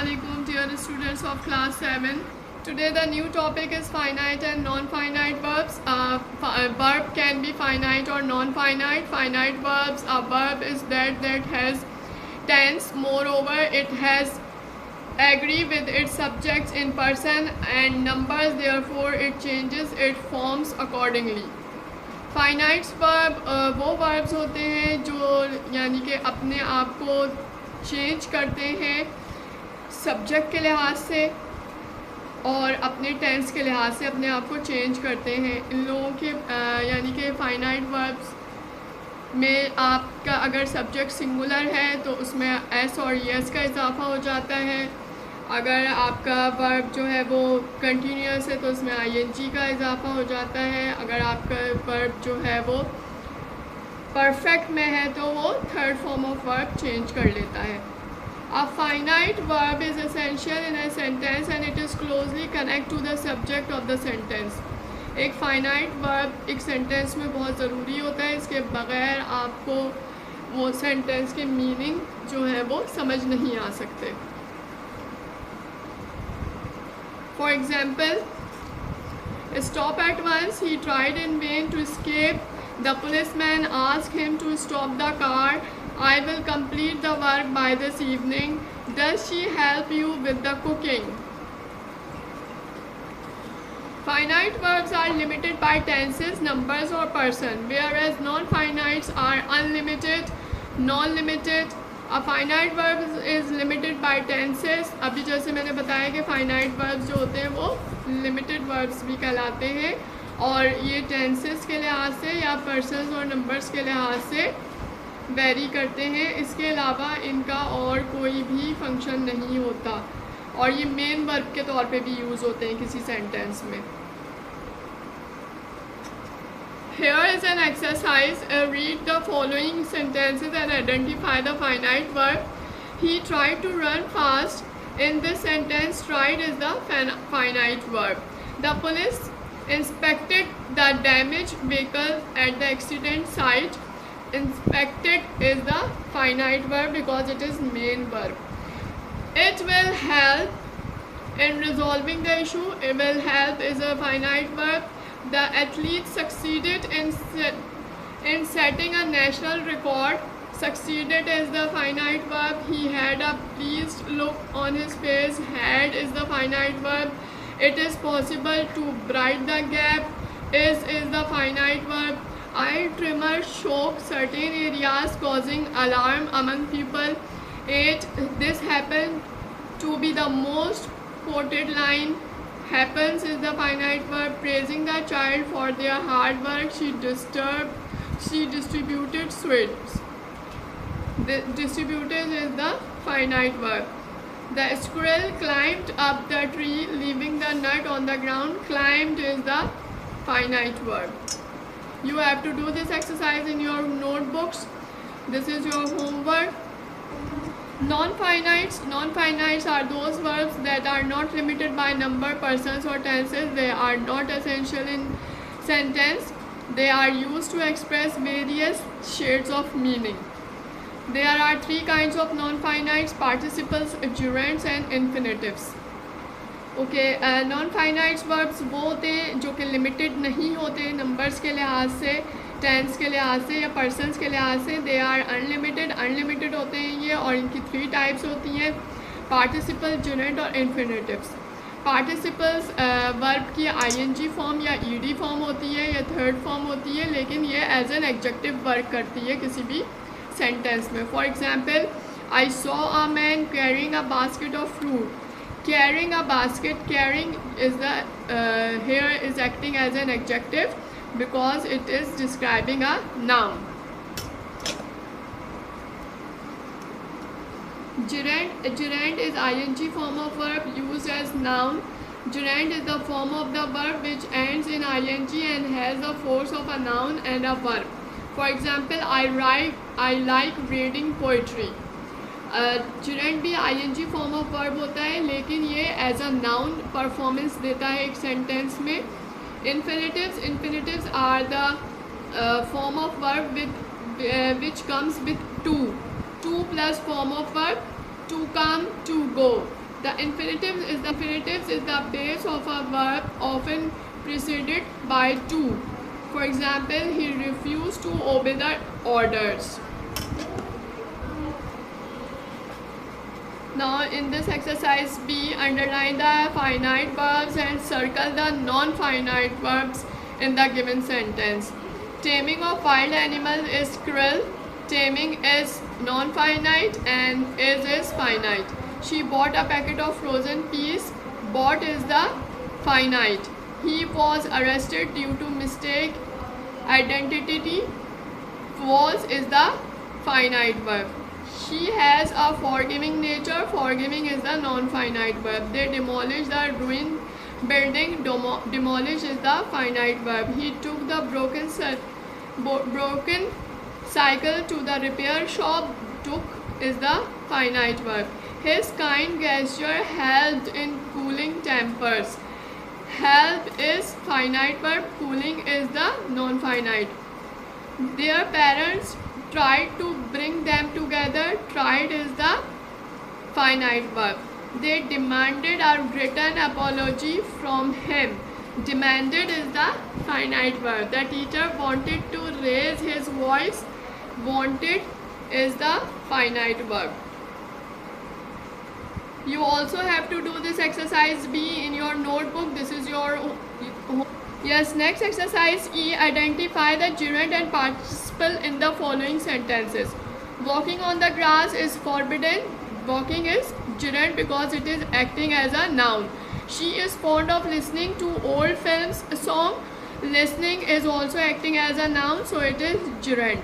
Assalamualaikum dear students of class 7. Today the new topic is finite and non-finite verbs. Verb can be finite or non-finite. Finite verbs, a verb is that has tense. Moreover, it has agree with its subjects in person and numbers, therefore it changes its forms accordingly. Finites verb वो verbs होते हैं जो यानी कि अपने आप को change करते हैं सब्जेक्ट के लिहाज से और अपने टेंस के लिहाज से अपने आप को चेंज करते हैं. इन लोगों के यानी कि फाइनाइट वर्ब्स में आपका अगर सब्जेक्ट सिंगुलर है तो उसमें एस और यस का इजाफा हो जाता है. अगर आपका वर्ब जो है वो कंटिन्यूस है तो उसमें आईएनजी का इजाफा हो जाता है. अगर आपका वर्ब जो है वो परफेक्ट में है तो वो third form of verb change कर लेता है. A finite verb is essential in a sentence and it is closely connect to the subject of the sentence. एक फाइनाइट वर्ब एक सेंटेंस में बहुत ज़रूरी होता है. इसके बग़ैर आपको वो सेंटेंस के मीनिंग जो है वो समझ नहीं आ सकते. For example, stop at once. He tried in vain to escape. The policeman asked him to stop the car. I will complete the work by this evening. Does she help you with the cooking? Finite verbs are limited by tenses, numbers or person, whereas non-finites are unlimited, non-limited. A finite verb is limited by tenses. अभी जैसे मैंने बताया कि finite verbs जो होते हैं वो limited verbs भी कहलाते हैं और ये tenses के लिहाज से या persons और numbers के लिहाज से vary करते हैं. इसके अलावा इनका और कोई भी function नहीं होता और ये main verb के तौर पे भी यूज़ होते हैं किसी sentence में. Here is an exercise. Read the following sentences and identify the finite verb. He tried to run fast. In this sentence, tried is the finite verb. The police inspected the damaged vehicle at the accident site. Inspected is the finite verb because it is main verb. It will help in resolving the issue. It will help is a finite verb. The athlete succeeded in setting a national record. Succeeded is the finite verb. He had a pleased look on his face. Had is the finite verb. It is possible to bridge the gap. Is the finite verb. Eye tremor shook certain areas, causing alarm among people. 8. This happened to be the most quoted line. Happens is the finite verb. Praising the child for their hard work, she distributed sweets. The distributed is the finite verb. The squirrel climbed up the tree, leaving the nut on the ground. Climbed is the finite verb. You have to do this exercise in your notebooks. This is your homework. Non-finites are those verbs that are not limited by number, persons or tenses. They are not essential in sentence. They are used to express various shades of meaning. There are three kinds of non-finites: participles, gerunds and infinitives. Non-finites verbs वो होते हैं जो कि limited नहीं होते numbers के लिहाज से, टेंस के लिहाज से या पर्सनस के लिहाज से. दे आर अनलिमिटेड होते हैं ये और इनकी 3 टाइप्स होती हैं: पार्टिसिपल, जुरेंट और इन्फिनेटिव्स. पार्टिसिपल्स वर्ब की आईएनजी फॉर्म या ईडी फॉर्म होती है या थर्ड फॉर्म होती है, लेकिन ये एज एन एडजेक्टिव वर्क करती है किसी भी सेंटेंस में. For example, I saw a man carrying a basket of fruit. Carrying a basket, carrying is here is acting as an adjective because it is describing a noun. Gerund is ing form of verb used as noun. Gerund is the form of the verb which ends in ing and has the force of a noun and a verb. For example, I like reading poetry. जुरेंट भी ING form of verb होता है लेकिन ये as a noun performance देता है एक sentence में. Infinitives are the form of verb which comes with to plus form of verb to come, to go. The infinitives is the base of a verb, often preceded by to. For example, he refused to obey the orders. Now in this exercise B, underline the finite verbs and circle the non-finite verbs in the given sentence. Taming of wild animals is cruel. Taming is non-finite and is finite. She bought a packet of frozen peas. Bought is the finite. He was arrested due to mistake identity. Was is the finite verb. She has a forgiving nature. Forgiving is the non-finite verb. They demolished the ruined building. Demolish is the finite verb. He took the broken cycle to the repair shop. Took is the finite verb. His kind gesture helped in cooling tempers. Help is finite verb. Cooling is the non-finite. Their parents tried to bring them together. Tried is the finite verb. They demanded a written apology from him. Demanded is the finite verb. The teacher wanted to raise his voice. Wanted is the finite verb. You also have to do this exercise B in your notebook. This is your yes. Next exercise E. Identify the gerund and participle in the following sentences. Walking on the grass is forbidden. Walking is gerund because it is acting as a noun. She is fond of listening to old films song. Listening is also acting as a noun, so it is gerund.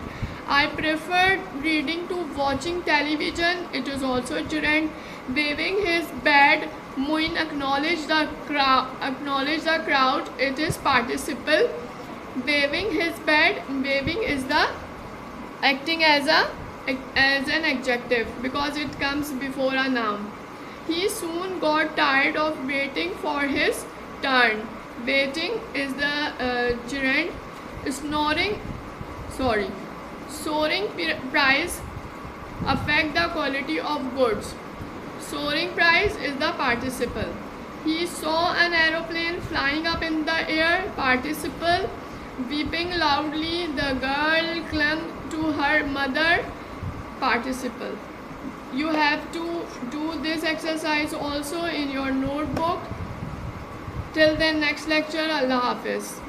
I prefer reading to watching television. It is also gerund. Waving his bad. Muin acknowledge the crowd. It is participle. Waving his bad. Waving is the acting as an adjective because it comes before a noun. He soon got tired of waiting for his turn. Waiting is the gerund. Soaring price affect the quality of goods. Soaring price is the participle. He saw an aeroplane flying up in the air. Participle. Weeping loudly, the girl clung to her mother. Participle. You have to do this exercise also in your notebook. Till then, next lecture. Allah Hafiz.